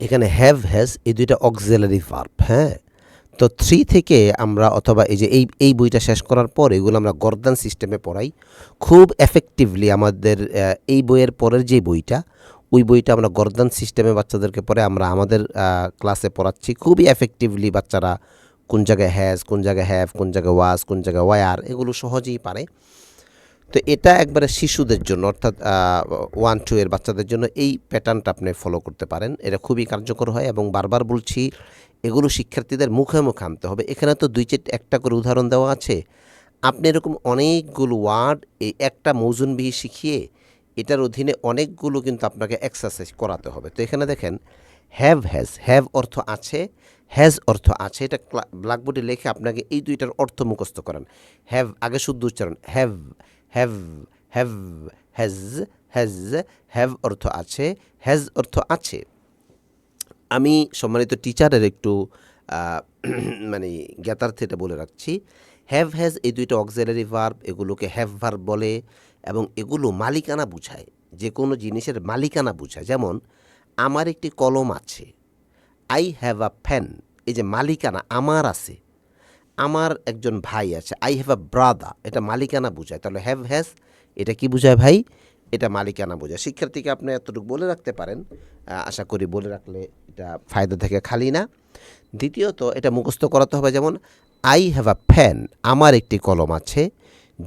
এখানে have has এই দুইটা অক্সিলারি ভার্ব, হ্যাঁ। তো 3 থেকে আমরা অথবা এই যে এই বইটা শেষ করার পর এগুলো আমরা গর্দান সিস্টেমে পড়াই খুব এফেক্টিভলি। আমাদের এই বইয়ের পরের যে বইটা, ওই বইটা আমরা গর্দান সিস্টেমে বাচ্চাদেরকে পড়ে আমরা আমাদের ক্লাসে পড়াচ্ছি খুবই এফেক্টিভলি। বাচ্চারা কোন জায়গায় হ্যাজ, কোন জায়গায় হ্যাভ, কোন জায়গায় ওয়াজ, কোন জায়গায় ওয়ার, এগুলো সহজেই পারে। তো এটা একবারে শিশুদের জন্য, অর্থাৎ 1-2 এর বাচ্চাদের জন্য এই প্যাটার্নটা আপনি ফলো করতে পারেন। এটা খুবই কার্যকর হয় এবং বারবার বলছি এগুলো শিক্ষার্থীদের মুখে মুখে আনতে হবে। এখানে তো 2-4 একটা করে উদাহরণ দেওয়া আছে। আপনি এরকম অনেকগুলো ওয়ার্ড এই একটা মৌজুনবিহি শিখিয়ে এটার অধীনে অনেকগুলো কিন্তু আপনাকে এক্সারসাইজ করাতে হবে। তো এখানে দেখেন হ্যাভ হ্যাজ, হ্যাভ অর্থ আছে, হ্যাজ অর্থ আছে। এটা ব্ল্যাকবোর্ডে লিখে আপনাকে এই দুইটার অর্থ মুখস্থ করেন। হ্যাভ আগে শুদ্ধ উচ্চারণ, have have have, has has, have অর্থ আছে, হ্যাজ অর্থ আছে। আমি সম্মানিত টিচারের একটু মানে জ্ঞাতার্থে এটা বলে রাখছি। হ্যাভ হ্যাজ এই দুইটা অক্সিলারি ভার্ব, এগুলোকে হ্যাভ ভার্ব বলে এবং এগুলো মালিকানা বুঝায়, যে কোনো জিনিসের মালিকানা বুঝায়। যেমন আমার একটি কলম আছে, আই হ্যাভ আ পেন, এই যে মালিকানা আমার আছে। আমার একজন ভাই আছে, আই হ্যাভ আ ব্রাদার, এটা মালিকানা বোঝায়। তাহলে হ্যাভ হ্যাজ এটা কি বোঝায় ভাই? এটা মালিকানা বোঝায়। শিক্ষার্থীকে আপনি এতটুকু বলে রাখতে পারেন, আশা করি বলে রাখলে এটা ফায়দা থেকে খালি না। দ্বিতীয়ত এটা মুখস্থ করাতে হবে, যেমন আই হ্যাভ আ পেন, আমার একটি কলম আছে।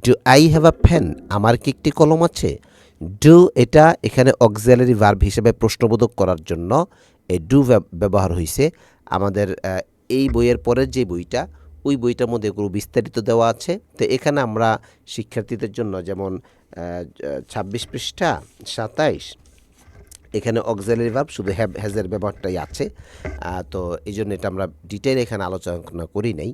Do I have a pen, আমার কি একটি কলম আছে? ডু এটা এখানে অক্সিলারি ভার্ব হিসেবে প্রশ্নবোধক করার জন্য এই ডু ব্যবহার হয়েছে। আমাদের এই বইয়ের পরের যে বইটা, ওই বইটার মধ্যে এগুলো বিস্তারিত দেওয়া আছে। তো এখানে আমরা শিক্ষার্থীদের জন্য যেমন 26 পৃষ্ঠা 27, এখানে অক্সিলারি ভার্ব শুধু হ্যাভ হ্যাজের ব্যবহারটাই আছে। তো এই জন্য এটা আমরা ডিটেইল এখানে আলোচনা করি নাই।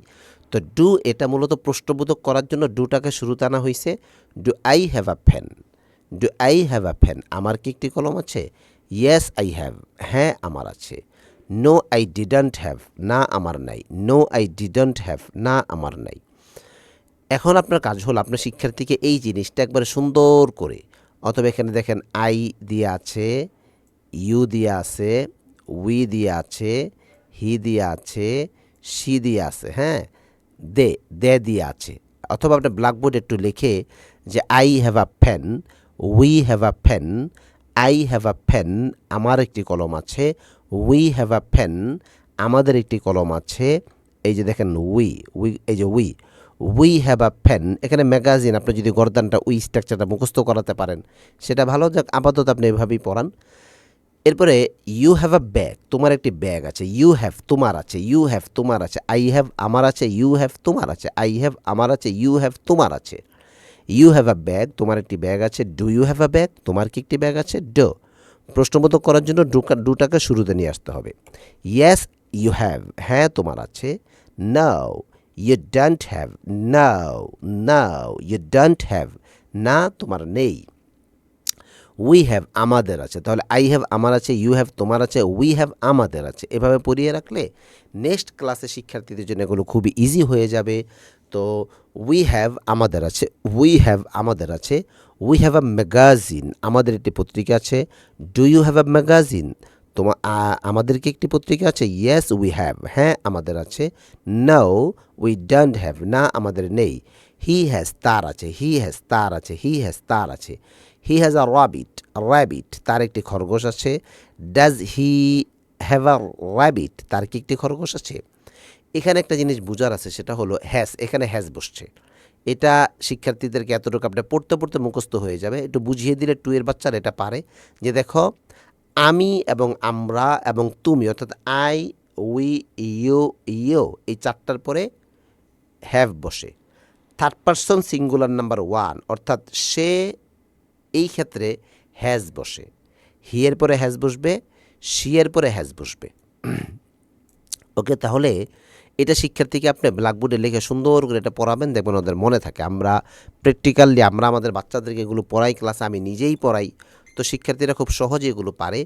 তো ডু এটা মূলত প্রশ্নবোধক করার জন্য ডুটাকে শুরুতে আনা হয়েছে। Do I have a pen, do I have a pen, আমার কি একটি কলম আছে? ইয়েস আই হ্যাভ, হ্যাঁ আমার আছে। নো আই ডিডন্ট হ্যাভ, না আমার নাই। নো আই ডিডন্ট হ্যাভ, না আমার নাই। এখন আপনার কাজ হলো আপনার শিক্ষার্থীকে এই জিনিসটা একবারে সুন্দর করে, অথবা এখানে দেখেন আই দিয়ে আছে, ইউ দিয়ে আছে, উই দিয়ে আছে, হি দিয়ে আছে, সি দিয়ে আছে, হ্যাঁ, দে দিয়ে আছে। অথবা আপনি ব্ল্যাকবোর্ডে একটু লিখে যে I have a pen, we have a pen, I have a pen, আমার একটি কলম আছে। উই হ্যাভ আ পেন, আমাদের একটি কলম আছে। এই যে দেখেন উই, এই যে উই হ্যাভ আ পেন, এখানে ম্যাগাজিন, আপনি যদি গর্দানটা উই স্ট্রাকচারটা মুখস্থ করাতে পারেন সেটা ভালো। যাক, আপাতত আপনি এভাবেই পড়ান। এরপরে ইউ হ্যাভ আ ব্যাগ, তোমার একটি ব্যাগ আছে। ইউ হ্যাভ তোমার আছে, ইউ হ্যাভ তোমার আছে। আই হ্যাভ আমার আছে, ইউ হ্যাভ তোমার আছে। আই হ্যাভ আমার আছে, ইউ হ্যাভ তোমার আছে। ইউ হ্যাভ আ ব্যাগ, তোমার একটি ব্যাগ আছে। Do you have a bag, তোমার কি একটি ব্যাগ আছে? ডো প্রশ্নবোধক করার জন্য ডুটাকে শুরুতে নিয়ে আসতে হবে। ইয়েস ইউ হ্যাভ, হ্যাঁ তোমার আছে। No you don't have, no you don't have, না তোমার নেই। উই হ্যাভ আমাদের আছে, তাহলে আই হ্যাভ আমার আছে, ইউ হ্যাভ তোমার আছে, উই হ্যাভ আমাদের আছে। এভাবে পড়িয়ে রাখলে নেক্সট ক্লাসে শিক্ষার্থীদের জন্য এগুলো খুবই ইজি হয়ে যাবে। তো উই হ্যাভ আমাদের আছে, উই হ্যাভ আমাদের আছে। উই হ্যাভ আ ম্যাগাজিন, আমাদের একটি পত্রিকা আছে। Do you have a magazine, আমাদের কি একটি পত্রিকা আছে? ইয়েস উই হ্যাভ, হ্যাঁ আমাদের আছে। নো উই ডোন্ট হ্যাভ, না আমাদের নেই। হি হ্যাজ তার আছে, হি হ্যাজ তার আছে, হি হ্যাজ তার আছে। হি হ্যাজ আ র্যাবিট, তার একটি খরগোশ আছে। Does he have a rabbit, তার কি একটি খরগোশ আছে? এখানে একটা জিনিস বোঝার আছে, সেটা হলো হ্যাজ, এখানে হ্যাজ বসছে। এটা শিক্ষার্থীদেরকে এতটুকু আপনি পড়তে পড়তে মুখস্থ হয়ে যাবে। একটু বুঝিয়ে দিলে 2 এর বাচ্চারা এটা পারে, যে দেখো আমি এবং আমরা এবং তুমি, অর্থাৎ আই, উই, ইউ এই 4টার পরে হ্যাভ বসে। থার্ড পারসন সিঙ্গুলার নাম্বার 1, অর্থাৎ সে, এই ক্ষেত্রে হ্যাজ বসে। হি এর পরে হ্যাজ বসবে, শি এর পরে হ্যাজ বসবে। ওকে, তাহলে এটা শিক্ষার্থীকে আপনি ব্ল্যাকবোর্ডে লিখে সুন্দর করে এটা পড়াবেন, দেখবেন ওদের মনে থাকে। আমরা প্র্যাকটিক্যালি আমরা আমাদের বাচ্চাদেরকে এগুলো পড়াই, ক্লাসে আমি নিজেই পড়াই। তো শিক্ষার্থীরা খুব সহজে এগুলো পারে।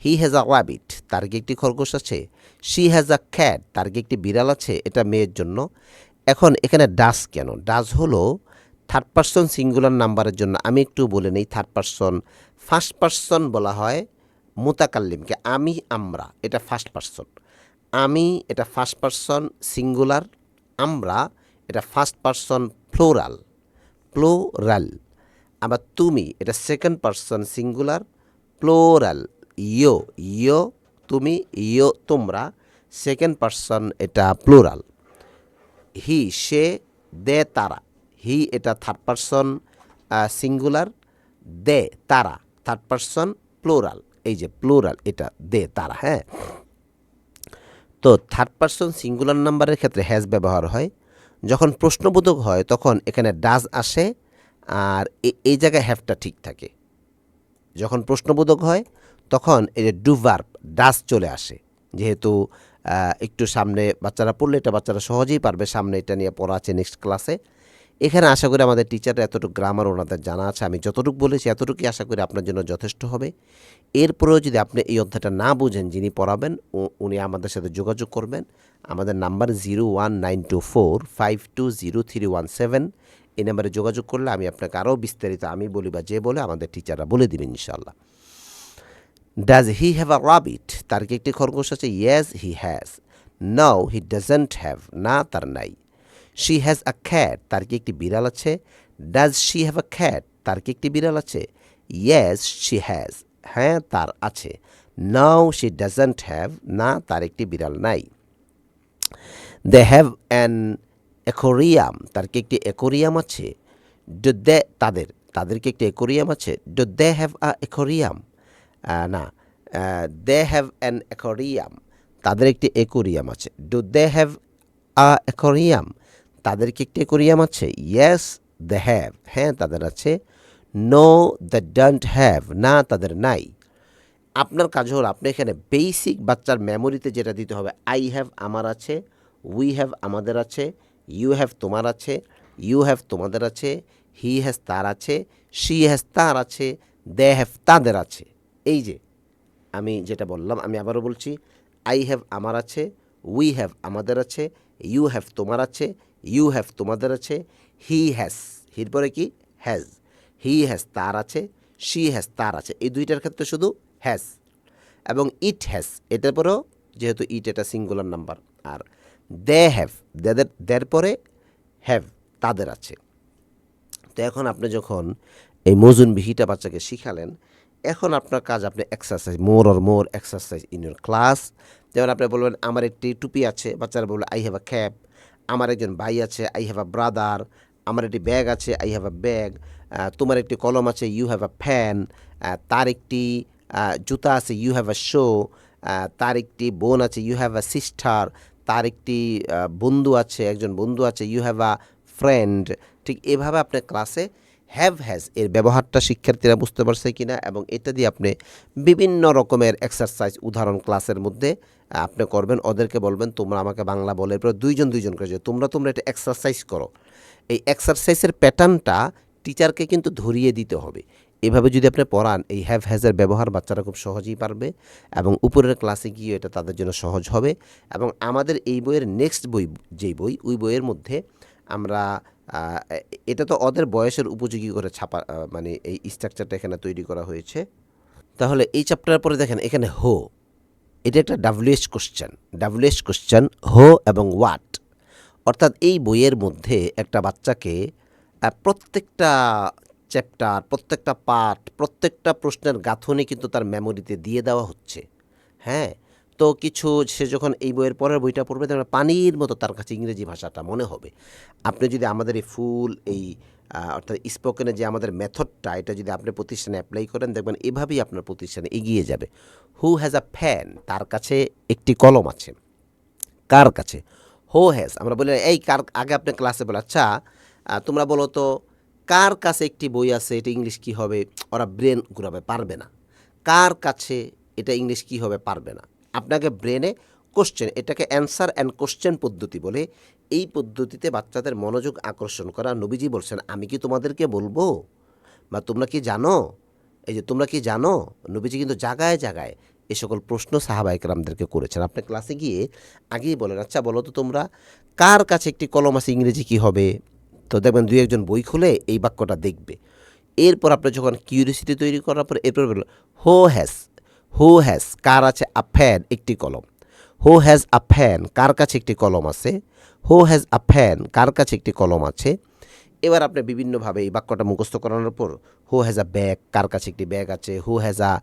হি হ্যাজ আ র্যাবিট, তার কি একটি খরগোশ আছে? শি হ্যাজ আ ক্যাট, তার কি একটি বিড়াল আছে? এটা মেয়ের জন্য। এখন এখানে ডাজ কেন? ডাজ হলো থার্ড পারসন সিঙ্গুলার নাম্বারের জন্য। আমি একটু বলে নেই, থার্ড পারসন, ফার্স্ট পারসন বলা হয় মুতাকাল্লিমকে আমি আমরা এটা ফার্স্ট পারসন, আমি এটা ফার্স্ট পারসন সিঙ্গুলার, আমরা এটা ফার্স্ট পারসন প্লুরাল, প্লুরাল। আবার তুমি এটা সেকেন্ড পারসন সিঙ্গুলার প্লুরাল, ইয়ো ইয়ো তুমি, ইয়ো তোমরা, সেকেন্ড পারসন এটা প্লুরাল। হি সে, দে তারা, হি এটা থার্ড পারসন সিঙ্গুলার, দে তারা থার্ড পারসন প্লুরাল। এই যে প্লুরাল এটা দে তারা, হ্যাঁ। তো থার্ড পারসন সিঙ্গুলার নাম্বারের ক্ষেত্রে হ্যাজ ব্যবহার হয়। যখন প্রশ্নবোধক হয় তখন এখানে ডাজ আসে, আর এই জায়গায় হ্যাভটা ঠিক থাকে। যখন প্রশ্নবোধক হয় তখন এই যে ডু ভার্ব ডাজ চলে আসে। যেহেতু একটু সামনে বাচ্চারা পড়লে এটা বাচ্চারা সহজেই পারবে, সামনে এটা নিয়ে পড়া আছে নেক্সট ক্লাসে। এখানে আশা করি আমাদের টিচাররা এতটুকু গ্রামার ওনাদের জানা আছে, আমি যতটুকু বলেছি এতটুকুই আশা করি আপনার জন্য যথেষ্ট হবে। এরপরেও যদি আপনি এই অধ্যায়টা না বুঝেন, যিনি পড়াবেন উনি আমাদের সাথে যোগাযোগ করবেন। আমাদের নাম্বার 01924520317, এই নাম্বারে যোগাযোগ করলে আমি আপনাকে আরও বিস্তারিত আমি বলি বা যে বলে আমাদের টিচাররা বলে দিবেন ইনশাআল্লাহ। Does he have a rabbit, তার কি একটি খরগোশ আছে? Yes he has. No he doesn't have, না তার নাই। শি হ্যাজ আ ক্যাট, তার কি একটি বিড়াল আছে? Does she have a cat, তার কি একটি বিড়াল আছে? ইয়েস শি হ্যাজ, হ্যাঁ তার আছে। নো শি ডাজন্ট হ্যাভ, না তার একটি বিড়াল নাই। দে হ্যাভ অ্যান অ্যাকোরিয়াম, তার কি একটি অ্যাকোরিয়াম আছে? ডু দে তাদের, তাদের কি একটি অ্যাকোরিয়াম আছে? Do they have a aquarium, না, দে হ্যাভ অ্যান অ্যাকোরিয়াম, তাদের একটি অ্যাকোরিয়াম আছে। Do they have a aquarium, তাদের কি একটি অ্যাকোরিয়াম আছে? ইয়েস দে হ্যাভ, হ্যাঁ তাদের আছে। নো দে ডোন্ট হ্যাভ, না তাদের নাই। আপনার কাজ হলো আপনি এখানে বেসিক বাচ্চার মেমোরিতে যেটা দিতে হবে, আই হ্যাভ আমার আছে, উই হ্যাভ আমাদের আছে, ইউ হ্যাভ তোমার আছে, ইউ হ্যাভ তোমাদের আছে, হি হ্যাজ তার আছে, শি হ্যাজ তার আছে, দে হ্যাভ তাদের আছে। এই যে আমি যেটা বললাম আমি আবারও বলছি, আই হ্যাভ আমার আছে, উই হ্যাভ আমাদের আছে, ইউ হ্যাভ তোমার আছে, ইউ হ্যাভ তোমাদের আছে, হি হ্যাজ, হির পরে কি? হ্যাজ, হি হ্যাজ তার আছে, শি হ্যাজ তার আছে। এই দুইটার ক্ষেত্রে শুধু হ্যাজ। এবং ইট হ্যাজ, এটার পরেও যেহেতু ইট এটা সিঙ্গুলার নাম্বার। আর দে হ্যাভ, দের পরে হ্যাভ তাদের আছে। তো এখন আপনি যখন এই মৌজুন বিহিটা বাচ্চাকে শিখালেন, এখন আপনার কাজ আপনি exercise, more or more exercise in your class. যেমন আপনি বলবেন আমার একটি টুপি আছে, বাচ্চারা বলবে আই হ্যাভ আ ক্যাপ। আমার একজন ভাই আছে, আই হ্যাভ আ ব্রাদার। আমার একটি ব্যাগ আছে, আই হ্যাভ আ ব্যাগ। তোমার একটি কলম আছে, ইউ হ্যাভ আ ফ্যান। তার একটি জুতা আছে, ইউ হ্যাভ আ শো। তার একটি বোন আছে, ইউ হ্যাভ আ সিস্টার। তার একটি বন্ধু আছে, একজন বন্ধু আছে, ইউ হ্যাভ আ ফ্রেন্ড। ঠিক এভাবে আপনার ক্লাসে হ্যাভ হ্যাজ এর ব্যবহারটা শিক্ষার্থীরা বুঝতে পারছে কিনা, এবং এটা দিয়ে আপনি বিভিন্ন রকমের এক্সারসাইজ উদাহরণ ক্লাসের মধ্যে আপনি করবেন। ওদেরকে বলবেন তোমরা আমাকে বাংলা বলে, এরপর দুইজন করে যে তোমরা এটা এক্সারসাইজ করো। এই এক্সারসাইজের প্যাটার্নটা টিচারকে কিন্তু ধরিয়ে দিতে হবে। এভাবে যদি আপনি পড়ান, এই হ্যাভ হ্যাজের ব্যবহার বাচ্চারা খুব সহজেই পারবে, এবং উপরের ক্লাসে গিয়ে এটা তাদের জন্য সহজ হবে। এবং আমাদের এই বইয়ের নেক্সট বই, যেই বই, ওই বইয়ের মধ্যে আমরা এটা তো ওদের বয়সের উপযোগী করে ছাপা, মানে এই স্ট্রাকচারটা এখানে তৈরি করা হয়েছে। তাহলে এই চ্যাপ্টারের পরে দেখেন এখানে হো, এটা একটা ডাব্লিউএইচ কোশ্চেন, হো এবং হোয়াট। অর্থাৎ এই বইয়ের মধ্যে একটা বাচ্চাকে প্রত্যেকটা চ্যাপ্টার, প্রত্যেকটা পার্ট, প্রত্যেকটা প্রশ্নের গাঁথনি কিন্তু তার মেমোরিতে দিয়ে দেওয়া হচ্ছে, হ্যাঁ। তো কিছু সে যখন এই বইয়ের পরের বইটা পড়বে তখন পানির মতো তার কাছে ইংরেজি ভাষাটা মনে হবে। আপনি যদি আমাদের এই ফুল এই অর্থাৎ স্পোকেনে যে আমাদের মেথডটা, এটা যদি আপনি প্রতিষ্ঠানে অ্যাপ্লাই করেন, দেখবেন এভাবেই আপনার প্রতিষ্ঠানে এগিয়ে যাবে। হু হ্যাজ আ ফ্যান, তার কাছে একটি কলম আছে। কার কাছে? হো হ্যাজ। আমরা বলি এই কার, আগে আপনি ক্লাসে বলে আচ্ছা তোমরা বলো তো কার কাছে একটি বই আছে, এটা ইংলিশ কী হবে? ওরা ব্রেন ঘুরাবে, পারবে না। কার কাছে, এটা ইংলিশ কী হবে? পারবে না। আপনাকে ব্রেনে কোশ্চেন, এটাকে অ্যান্সার অ্যান্ড কোশ্চেন পদ্ধতি বলে। এই পদ্ধতিতে বাচ্চাদের মনোযোগ আকর্ষণ করা। নবীজি বলছেন আমি কি তোমাদেরকে বলবো, বা তোমরা কি জানো, এই যে তোমরা কি জানো, নবীজি কিন্তু জায়গায় জায়গায় এ সকল প্রশ্ন সাহাবা একরামদেরকে করেছেন। আপনি ক্লাসে গিয়ে আগেই বলেন আচ্ছা বলো তো তোমরা কার কাছে একটি কলম আছে, ইংরেজি কী হবে? তো দেখবেন দুই একজন বই খুলে এই বাক্যটা দেখবে। এরপর আপনি যখন কিউরিসিটি তৈরি করার পর এরপর বলল হো হ্যাজ, হু হ্যাজ কার আছে আ ফ্যান একটি কলম, হু হ্যাজ আ ফ্যান কার কাছে একটি কলম আছে, হু হ্যাজ আ ফ্যান কার কাছে একটি কলম আছে। এবার আপনি বিভিন্নভাবে এই বাক্যটা মুখস্থ করানোর পর হু হ্যাজ আ ব্যাগ কার কাছে একটি ব্যাগ আছে, হু হ্যাজ আ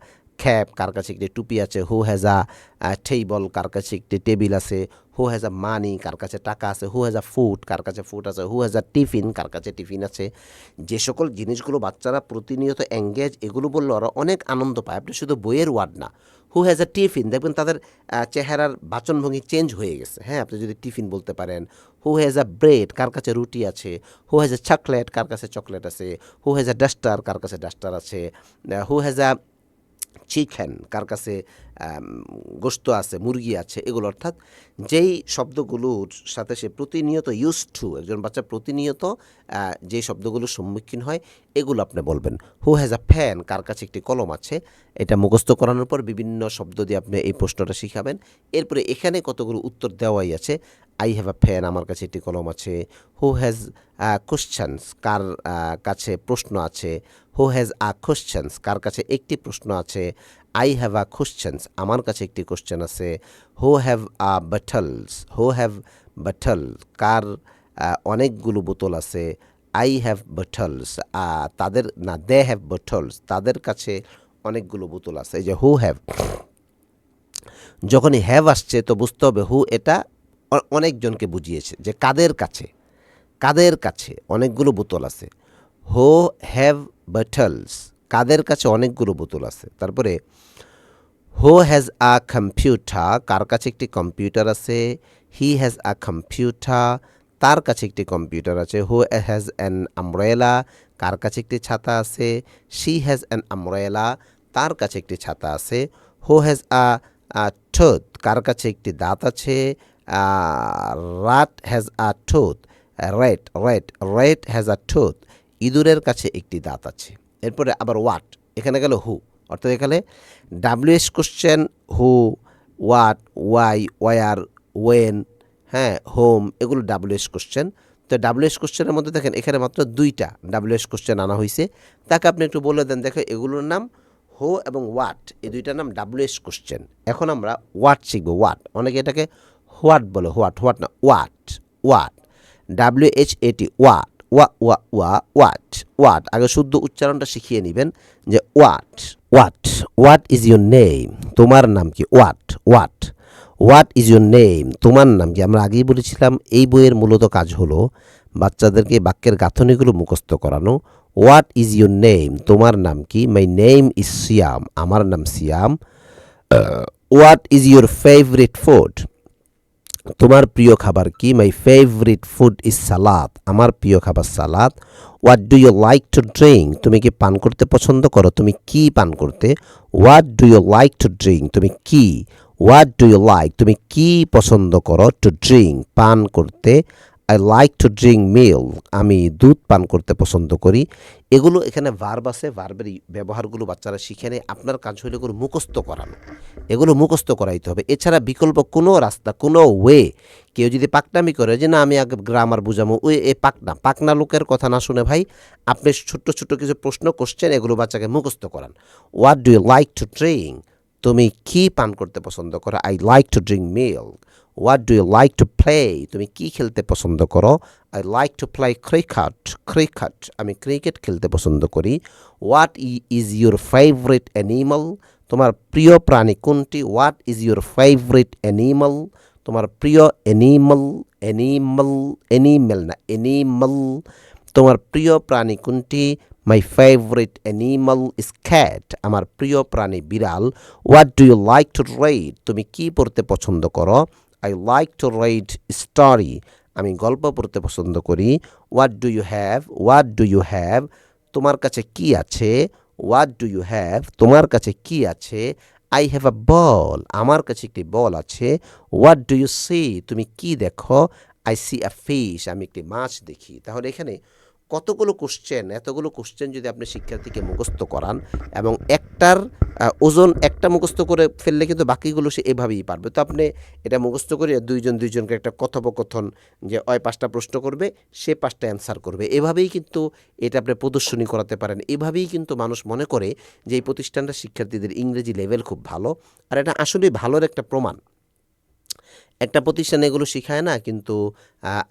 ক্যাপ কার কাছে একটি টুপি আছে, হু হ্যাজ আ টেবল কার কাছে একটি টেবিল আছে, হু হ্যাজ আ মানি কার কাছে টাকা আছে, হু হ্যাজ আ ফুড কার কাছে ফুড আছে, হু হ্যাজ আ টিফিন কার কাছে টিফিন আছে। যে সকল জিনিসগুলো বাচ্চারা প্রতিনিয়ত এঙ্গেজ, এগুলো বললে ওরা অনেক আনন্দ পায়। আপনি শুধু বইয়ের ওয়ার্ড না, হু হ্যাজ আ টিফিন দেখবেন তাদের চেহারার বাচনভঙ্গি চেঞ্জ হয়ে গেছে। হ্যাঁ, আপনি যদি টিফিন বলতে পারেন, হু হ্যাজ আ ব্রেড কার কাছে রুটি আছে, হু হ্যাজ আ চকলেট কার কাছে চকলেট আছে, হু হ্যাজ আ ডাস্টার কার কাছে ডাস্টার আছে, হু হ্যাজ আ চিকেন কার কাছে গোস্ত আছে, মুরগি আছে, এগুলো অর্থাৎ যেই শব্দগুলোর সাথে সে প্রতিনিয়ত ইউজ টু, একজন বাচ্চা প্রতিনিয়ত যেই শব্দগুলোর সম্মুখীন হয় এগুলো আপনি বলবেন। হু হ্যাজ আ ফ্যান কার কাছে একটি কলম আছে, এটা মুখস্থ করানোর পর বিভিন্ন শব্দ দিয়ে আপনি এই প্রশ্নটা শিখাবেন। এরপরে এখানে কতগুলো উত্তর দেওয়াই আছে। আই হ্যাভ আ ফ্যান আমার কাছে একটি কলম আছে, হু হ্যাজ কোশ্চেন্স কার কাছে প্রশ্ন আছে, হু হ্যাজ আ কোশ্চেন্স কার কাছে একটি প্রশ্ন আছে, আই হ্যাভ আ কোশ্চেন্স আমার কাছে একটি কোশ্চেন আছে, who have a bottles, who have bottle কার অনেকগুলো বোতল আছে, আই হ্যাভ বাটলস তাদের না, দে হ্যাভ বাটলস তাদের কাছে অনেকগুলো বোতল আছে। এই যে হু হ্যাভ, যখনই হ্যাভ আসছে তো বুঝতে হবে হু এটা অনেকজনকে বুঝিয়েছে যে কাদের কাছে, কাদের কাছে অনেকগুলো বোতল আছে। হু হ্যাভ বাটলস কাদের কাছে অনেকগুলো বোতল আছে। তারপরে হু হ্যাজ আ কম্পিউটার কার কাছে একটি কম্পিউটার আছে, হি হ্যাজ আ কম্পিউটার তার কাছে একটি কম্পিউটার আছে, হু হ্যাজ অ্যান আমব্রেলা কার কাছে একটি ছাতা আছে, শি হ্যাজ অ্যান আমব্রেলা তার কাছে একটি ছাতা আছে, হু হ্যাজ আ টুথ কার কাছে একটি দাঁত আছে, rat has a tooth, rat rat rat has a tooth ইঁদুরের কাছে একটি দাঁত আছে। এরপরে আবার ওয়াট, এখানে গেল হু, অর্থাৎ এখানে WS question who, what, why, where, when, হ্যাঁ, হোম, এগুলো ডাব্লিউএস কোশ্চেন। তো ডাব্লিউএস কোশ্চেনের মধ্যে দেখেন এখানে মাত্র 2টা ডাব্লিউএস কোশ্চেন আনা হয়েছে। তাকে আপনি একটু বলে দেন, দেখো এগুলোর নাম হো এবং ওয়াট, এই দুইটার নাম ডাব্লিউএস কোশ্চেন। এখন আমরা ওয়াট শিখবো। ওয়াট, অনেকে এটাকে হোয়াট বলে, হোয়াট হোয়াট না, what what, WHAT what, what what. আগে শুদ্ধ উচ্চারণটা শিখিয়ে নেবেন যে what what. What is your name তোমার নাম কি, what what. What is your name তোমার নাম কি। আমরা আগেই বলেছিলাম এই বইয়ের মূলত কাজ হলো বাচ্চাদেরকে বাক্যের গাঁথনিগুলো মুখস্থ করানো। হোয়াট ইজ ইউর নেম তোমার নাম কি, মাই নেম ইজ সিয়াম আমার নাম Siam. What is your favourite food তোমার প্রিয় খাবার কি, my favourite food is salad আমার প্রিয় খাবার salad. What do you like to drink তুমি কি পান করতে পছন্দ করো, তুমি কি পান করতে। What do you like to drink তুমি কি, হোয়াট ডু ইউ লাইক তুমি কি পছন্দ করো, টু ড্রিঙ্ক পান করতে। I like to drink milk আমি দুধ পান করতে পছন্দ করি। এগুলো এখানে ভার্ব আছে, ভার্বের ব্যবহারগুলো বাচ্চারা শিখে নেয়। আপনার কাজ হলো এগুলো মুখস্থ করানো, এগুলো মুখস্থ করাইতে হবে। এছাড়া বিকল্প কোনো রাস্তা, কোনো ওয়ে, কেউ যদি পাকনামি করে যে না আমি আগে গ্রামার বুঝাবো, ওই এ পাকনা লোকের কথা না শুনে ভাই আপনি ছোট্ট ছোট্ট কিছু প্রশ্ন কোশ্চেন এগুলো বাচ্চাকে মুখস্থ করান। What do you like to drink তুমি কি পান করতে পছন্দ করো, I like to drink milk. What do you like to play তুমি কি খেলতে পছন্দ করো, I like to play cricket cricket আমি ক্রিকেট খেলতে পছন্দ করি। What is your favourite animal তোমার প্রিয় প্রাণী কোনটি, what is your favourite animal তোমার প্রিয় অ্যানিমাল, অ্যানিমাল অ্যানিমেল না অ্যানিমাল, তোমার প্রিয় প্রাণী কোনটি, my favourite animal is cat আমার প্রিয় প্রাণী বিড়াল। What do you like to read তুমি কি পড়তে পছন্দ করো, I like to read story আমি গল্প পড়তে পছন্দ করি। হোয়াট ডু ইউ হ্যাভ তোমার কাছে কি আছে, হোয়াট ডু ইউ হ্যাভ তোমার কাছে কি আছে। আই হ্যাভ আ বল আমার কাছে একটি বল আছে। হোয়াট ডু ইউ সি তুমি কি দেখো, আই সি আ ফিশ আমি একটি মাছ দেখি। তাহলে এখানে কতগুলো কোশ্চেন, এতগুলো কোশ্চেন যদি আপনি শিক্ষার্থীকে মুখস্থ করান এবং একটার ওজন একটা মুখস্থ করে ফেললে কিন্তু বাকিগুলো সে এভাবেই পারবে। তো আপনি এটা মুখস্থ করে দুইজনকে একটা কথোপকথন যে ওই 5টা প্রশ্ন করবে, সে 5টা অ্যান্সার করবে। এভাবেই কিন্তু এটা আপনি প্রদর্শনী করাতে পারেন। এভাবেই কিন্তু মানুষ মনে করে যে এই প্রতিষ্ঠানটা শিক্ষার্থীদের ইংরেজি লেভেল খুব ভালো। আর এটা আসলেই ভালোর একটা প্রমাণ। একটা প্রতিষ্ঠানে এগুলো শিখায় না, কিন্তু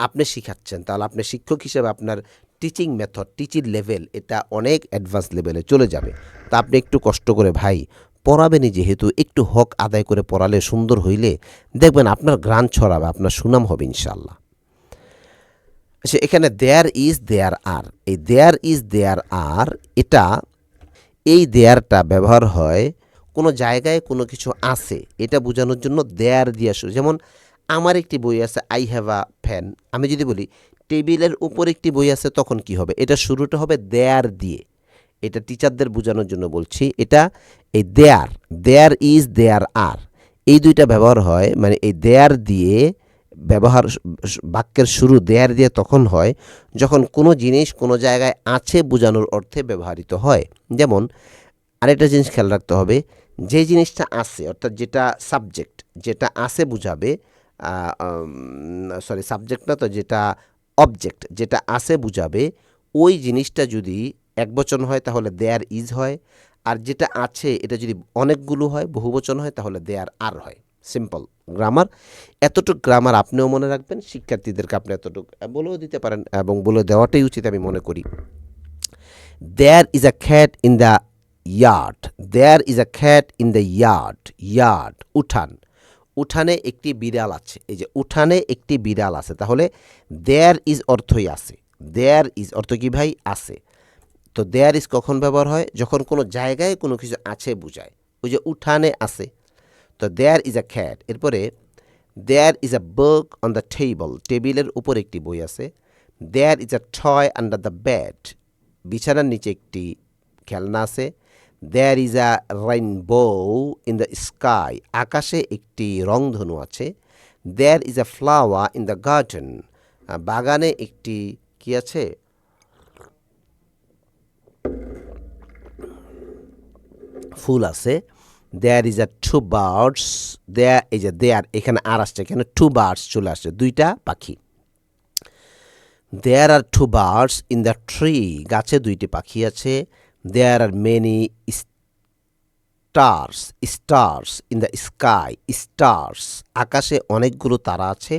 আপনি শিখাচ্ছেন, তাহলে আপনি শিক্ষক হিসেবে আপনার টিচিং মেথড, টিচিং লেভেল এটা অনেক অ্যাডভান্স লেভেলে চলে যাবে। তা আপনি একটু কষ্ট করে ভাই পড়াবেনই, যেহেতু একটু হক আদায় করে পড়ালে সুন্দর হইলে দেখবেন আপনার গ্রান ছড়াবে, আপনার সুনাম হবে ইনশাল্লাহ। সে এখানে দেয়ার ইজ দেয়ার আর, এই দেয়ার ইজ দেয়ার আর এটা, এই দেয়ারটা ব্যবহার হয় কোনো জায়গায় কোনো কিছু আছে এটা বোঝানোর জন্য দেয়ার দিয়ে শুরু। যেমন আমার একটি বই আছে, আই হ্যাভ আ ফ্যান। আমি যদি বলি টেবিলের উপর একটি বই আছে, তখন কি হবে? এটা শুরুটা হবে দেয়ার দিয়ে। এটা টিচারদের বোঝানোর জন্য বলছি। এটা এই দেয়ার, দেয়ার ইজ দেয়ার আর, এই দুইটা ব্যবহার হয়, মানে এই দেয়ার দিয়ে ব্যবহার, বাক্যের শুরু দেয়ার দিয়ে তখন হয় যখন কোনো জিনিস কোনো জায়গায় আছে বোঝানোর অর্থে ব্যবহৃত হয়। যেমন আরেকটা জিনিস খেয়াল রাখতে হবে, যে জিনিসটা আছে অর্থাৎ যেটা সাবজেক্ট, যেটা আছে বুঝাবে, সরি সাবজেক্ট না তো, যেটা অবজেক্ট, যেটা আছে বুঝাবে, ওই জিনিসটা যদি একবচন হয় তাহলে দেয়ার ইজ হয়, আর যেটা আছে এটা যদি অনেকগুলো হয়, বহুবচন হয়, তাহলে দেয়ার আর হয়। Simple grammar. এতটুকু গ্রামার আপনিও মনে রাখবেন, শিক্ষার্থীদেরকে আপনি এতটুকু বলেও দিতে পারেন, এবং বলে দেওয়াটাই উচিত আমি মনে করি। There is a cat in the yard, there is a cat in the yard, yard উঠান, উঠানে একটি বিড়াল আছে। এই যে উঠানে একটি বিড়াল আছে, তাহলে দেয়ার ইজ অর্থই আছে। দেয়ার ইজ অর্থ কি ভাই? আছে। তো দেয়ার ইজ কখন ব্যবহার হয়? যখন কোনো জায়গায় কোনো কিছু আছে বুঝায়। ওই যে উঠানে আছে, তো দেয়ার ইজ আ খ্যাট। এরপরে there is a book on the table, টেবিলের উপর একটি বই আছে। There is a toy under the bed, বিছানার নিচে একটি খেলনা আছে। There is a rainbow in the sky, আকাশে একটি রংধনু আছে। There is a flower in the garden, বাগানে একটি কি আছে? ফুল আছে। There is a two birds, there এই যে দেয়ার, এখানে আর আসছে, এখানে টু বার্ডস চলে আসছে, দুইটা পাখি। There are two birds in the tree, গাছে দুইটি পাখি আছে। There are many stars, stars in the sky, stars আকাশে অনেকগুলো তারা আছে।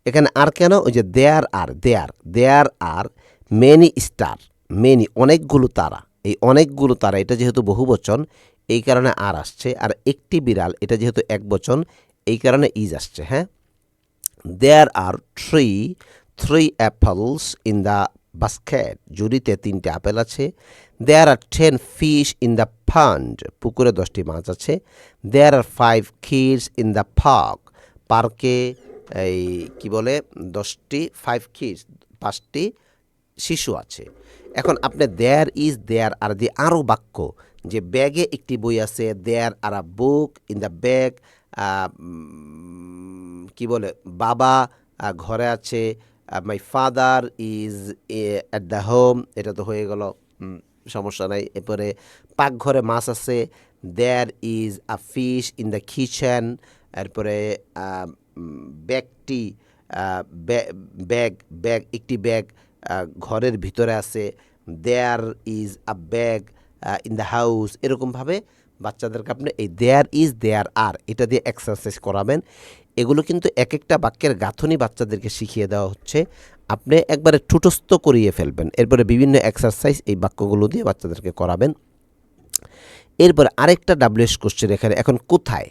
এখানে আর কেন? ওই যে there are, there, there are many star, many অনেকগুলো তারা, এই অনেকগুলো তারা এটা যেহেতু বহুবচন এই কারণে আর আসছে, আর একটি বিড়াল এটা যেহেতু একবচন এই কারণে ইজ আসছে। হ্যাঁ, there are three apples in the basket, ঝুড়িতে 3টে আপেল আছে। There are 10 fish in the pond, পুকুরে 10টি মাছ আছে। There are 5 kids in the park, পার্কে এই কি বলে 10টি 5 কিডস, 5টি শিশু আছে। এখন আপনি দেয়ার ইজ দেয়ার আর দিয়ে আরও বাক্য, যে ব্যাগে একটি বই আছে, there R a book in the bag, কি বলে বাবা ঘরে আছে, my father is at the home, এটা তো হয়ে গেল, সমস্যা নাই। এরপরে পাকঘরে মাছ আছে। There is a fish in the kitchen, এরপরে ব্যাগটি ব্যাগ ব্যাগ একটি ব্যাগ ঘরের ভিতরে আছে। There is a bag in the house, এরকমভাবে বাচ্চাদেরকে আপনি এই দেয়ার ইজ দেয়ার আর এটা দিয়ে এক্সারসাইজ করাবেন। এগুলো কিন্তু এক একটা বাক্যের গাঁথনি বাচ্চাদেরকে শিখিয়ে দেওয়া হচ্ছে, আপনি একবারে ঠুটস্থ করিয়ে ফেলবেন। এরপরে বিভিন্ন এক্সারসাইজ এই বাক্যগুলো দিয়ে বাচ্চাদেরকে করাবেন। এরপরে আরেকটা ডাব্লিউএস কোশ্চেন এখানে, এখন কোথায়,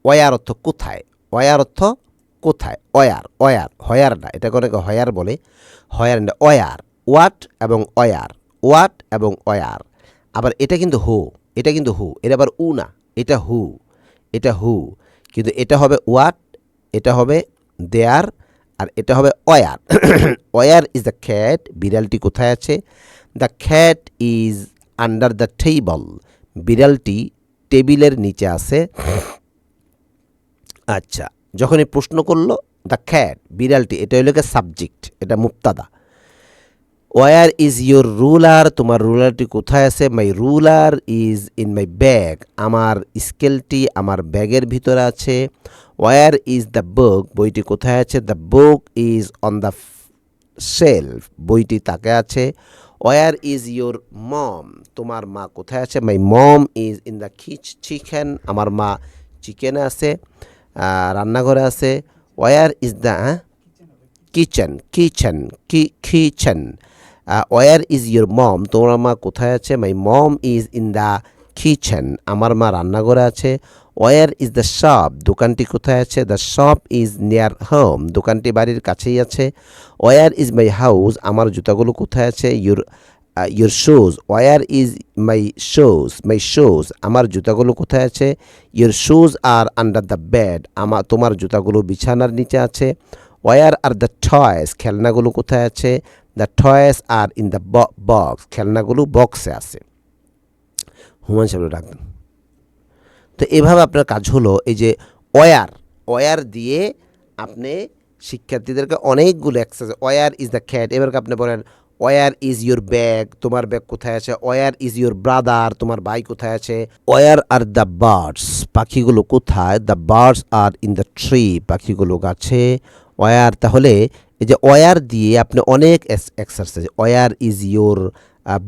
ওয়ার অর্থ কোথায়, ওয়ার অর্থ কোথায়, ওয়ার, ওয়ার হয়ার না, এটাকে অনেকে হয়ার বলে, হয়ার না, ওয়ার, ওয়াট এবং ওয়ার, ওয়াট এবং ওয়ার। আবার এটা কিন্তু হু, এটা কিন্তু হু, এটা আবার উ না, এটা হু, এটা হু, কিন্তু এটা হবে ওয়াট, এটা হবে দেয়ার, আর এটা হবে where. Where is the cat, বিড়ালটি কোথায় আছে? The cat is under the table, বিড়ালটি টেবিলের নিচে আছে। আচ্ছা, যখন এই প্রশ্ন করলো দ্য ক্যাট, বিড়ালটি, এটা হলো সাবজেক্ট, এটা মুক্তাদা। ওয়ার ইজ ইউর রুলার, তোমার রুলারটি কোথায় আছে? My ruler is in my bag, আমার স্কেলটি আমার ব্যাগের ভিতরে আছে। ওয়ার ইজ দ্য বুক, বইটি কোথায় আছে? The book is on the shelf, বইটি তাকে আছে। ওয়ার ইজ ইউর মম, তোমার মা কোথায় আছে? My mom is in the chicken, আমার মা চিকেনে আছে, রান্নাঘরে আছে। Where is the kitchen, kitchen, kitchen. Where is your mom, তোমার মা কোথায় আছে? My mom is in the kitchen, আমার মা রান্নাঘরে আছে। ওয়ার ইজ দ্য শপ, দোকানটি কোথায় আছে? The shop is near home, দোকানটি বাড়ির কাছেই আছে। ওয়ার ইজ মাই হাউস, আমার জুতাগুলো কোথায় আছে? Your shoes, where is my shoes, my shoes, আমার জুতাগুলো কোথায় আছে? Your shoes are under the bed, তোমার জুতাগুলো বিছানার নিচে আছে। ওয়ার আর দ্য টয়েস, খেলনাগুলো কোথায় আছে? The toys are in the box, খেলনাগুলো বক্সে আছে। হুমায়ুন সাহেব রাখবেন। তো এভাবে আপনার কাজ হলো এই যে ওয়ার দিয়ে আপনি শিক্ষার্থীদেরকে অনেকগুলো exercise, where is the cat, এবার আপনি বলেন ওয়ার ইজ ইউর ব্যাগ, তোমার ব্যাগ কোথায় আছে? ওয়ার ইজ ইউর ব্রাদার, তোমার ভাই কোথায় আছে? ওয়ার আর দ্য বার্ডস, পাখিগুলো কোথায়? The birds R in the tree, পাখিগুলো গাছে। ওয়ার, তাহলে এই যে ওয়ার দিয়ে আপনি অনেক exercise, where is your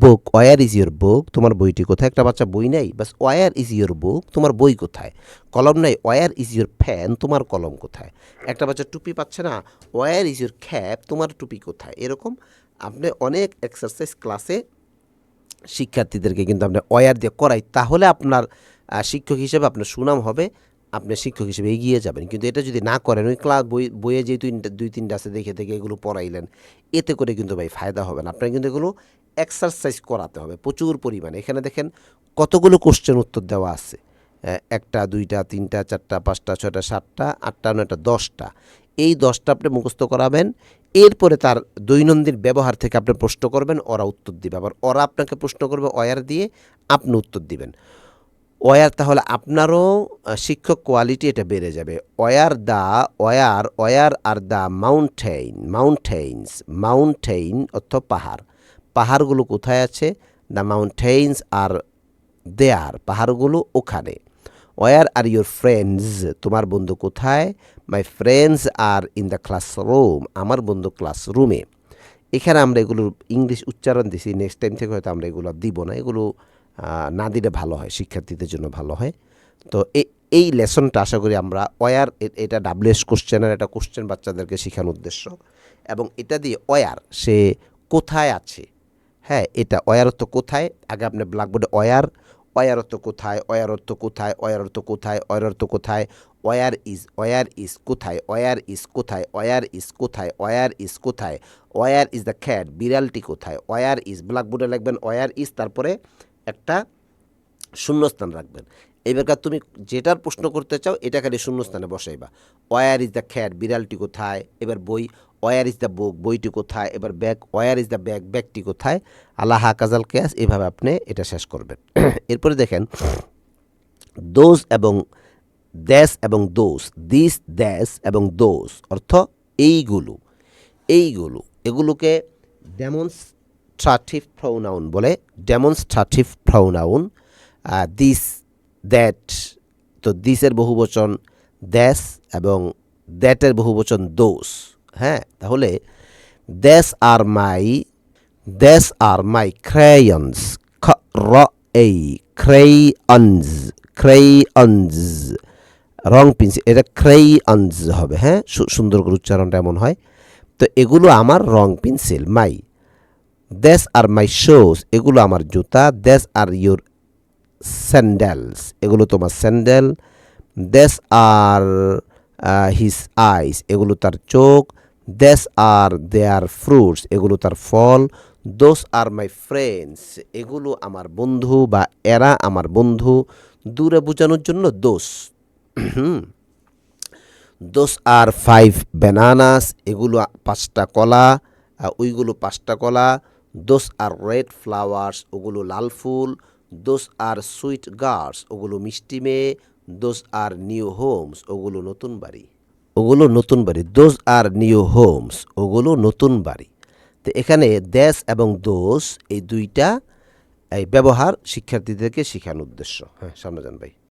book, where is your book, তোমার বইটি কোথায়? একটা বাচ্চা বই নেই, বাস ওয়ার ইজ ইউর বুক, তোমার বই কোথায়? কলম নাই, ওয়ার ইজ ইউর ফ্যান, তোমার কলম কোথায়? একটা বাচ্চা টুপি পাচ্ছে না, ওয়ার ইজ ইউর ক্যাপ, তোমার টুপি কোথায়? এরকম আপনি অনেক এক্সারসাইজ ক্লাসে শিক্ষার্থীদেরকে কিন্তু আপনি ওয়ার দিয়ে করাই, তাহলে আপনার শিক্ষক হিসেবে আপনার সুনাম হবে, আপনি শিক্ষক হিসেবে এগিয়ে যাবেন। কিন্তু এটা যদি না করেন, ওই ক্লাস বইয়ে যে দুই তিনটা আছে দেখে দেখে এগুলো পড়াইলেন, এতে করে কিন্তু ভাই ফায়দা হবে না। আপনার কিন্তু এগুলো এক্সারসাইজ করাতে হবে প্রচুর পরিমাণে। এখানে দেখেন কতগুলো কোশ্চেন উত্তর দেওয়া আছে, একটা, দুইটা, তিনটা, চারটা, পাঁচটা, ছয়টা, সাতটা, আটটা, নয়টা, 10টা। এই 10টা আপনি মুখস্থ করাবেন। এরপরে তার দৈনন্দিন ব্যবহার থেকে আপনি প্রশ্ন করবেন, ওরা উত্তর দিবে, আবার ওরা আপনাকে প্রশ্ন করবে, ওয়ার দিয়ে আপনি উত্তর দিবেন। ওয়ার, তাহলে আপনারও শিক্ষক কোয়ালিটি এটা বেড়ে যাবে। ওয়ার আর দ্য মাউন্টেইন অর্থ পাহাড়, পাহাড়গুলো কোথায় আছে? দ্য মাউন্টেইনস আর দেয়ার, পাহাড়গুলো ওখানে। ওয়ার আর ইউর ফ্রেন্ডস, তোমার বন্ধু কোথায়? My friends are in the classroom, আমার বন্ধু ক্লাসরুমে। এখানে আমরা এগুলোর ইংলিশ উচ্চারণ দিছি, নেক্সট টাইম থেকে হয়তো আমরা এগুলো দিব না, এগুলো না দিলে ভালো হয়, শিক্ষার্থীদের জন্য ভালো হয়। তো এই লেসনটা আশা করি আমরা ওয়ার, এটা ডাব্লিউএস কোশ্চেনের একটা কোশ্চেন বাচ্চাদেরকে শেখানোর উদ্দেশ্য, এবং এটা দিয়ে ওয়ার সে কোথায় আছে, হ্যাঁ, এটা ওয়ার অর্থ কোথায়। আগে আপনি ব্ল্যাকবোর্ডে ওয়ার অর্থ কোথায়, ওয়ার অর্থ কোথায়, ওয়ার অর্থ কোথায়, ওয়ার অর্থ কোথায়, ওয়ার ইজ কোথায়, ওয়ার ইজ কোথায়, ওয়ার ইজ কোথায়, ওয়ার ইজ কোথায়, ওয়ার ইজ দ্য ক্যাট, বিড়ালটি কোথায়, ওয়ার ইজ, ব্ল্যাকবোর্ডে লিখবেন ওয়ার ইজ, তারপরে একটা শূন্যস্থান রাখবেন। এবারকার তুমি যেটার প্রশ্ন করতে চাও এটা খালি শূন্যস্থানে বসাইবা। ওয়ার ইজ দ্য ক্যাট, বিড়ালটি কোথায়? এবার বই, ওয়ার ইজ দ্য বুক, বইটি কোথায়? এবার bag, where is the bag, ব্যাগটি কোথায়? আল্লাহ হাকাজাল কেয়াস, এভাবে আপনি এটা শেষ করবেন। এরপরে দেখেন দোজ এবং দ্যাস এবং দোষ, দিস, দ্যাস এবং দোষ অর্থ এইগুলো, এগুলোকে ডেমনস্ট্রাটিভ প্রোনাউন বলে, ডেমনস্ট্রাটিভ প্রোনাউন। দিস, দ্যাট, তো দিসের বহুবচন দ্যাস এবং দ্যাটের বহুবচন দোষ। হ্যাঁ, তাহলে that's are my crayons, crayons, রং পেন্সিল, এটা ক্রেয়ন্স হবে, হ্যাঁ, সুন্দর করে উচ্চারণটা এমন হয়। তো এগুলো আমার রং pencil, my. These are my shoes, এগুলো আমার জুতা। দ্যাস আর ইউর স্যান্ডেলস, এগুলো তোমার sandal. These are his eyes, এগুলো তার চোখ। দ্যাস আর দেয়ার ফ্রুটস, এগুলো তার ফল। দোস আর মাই ফ্রেন্ডস, এগুলো আমার বন্ধু বা এরা আমার বন্ধু, দূরে বোঝানোর জন্য দোস। দোস আর 5 ব্যানানাস, এগুলো 5টা কলা, ওইগুলো 5টা কলা। দোস আর রেড ফ্লাওয়ার্স, ওগুলো লাল ফুল। দোস আর সুইট গার্লস, ওগুলো মিষ্টি মেয়ে। দোস আর নিউ হোমস, ওগুলো নতুন বাড়ি, দোজ আর নিউ হোমস, ওগুলো নতুন বাড়ি। তো এখানে দেশ এবং দোষ এই দুইটা এই ব্যবহার শিক্ষার্থীদেরকে শেখানোর উদ্দেশ্য। হ্যাঁ, সামনে যান ভাই।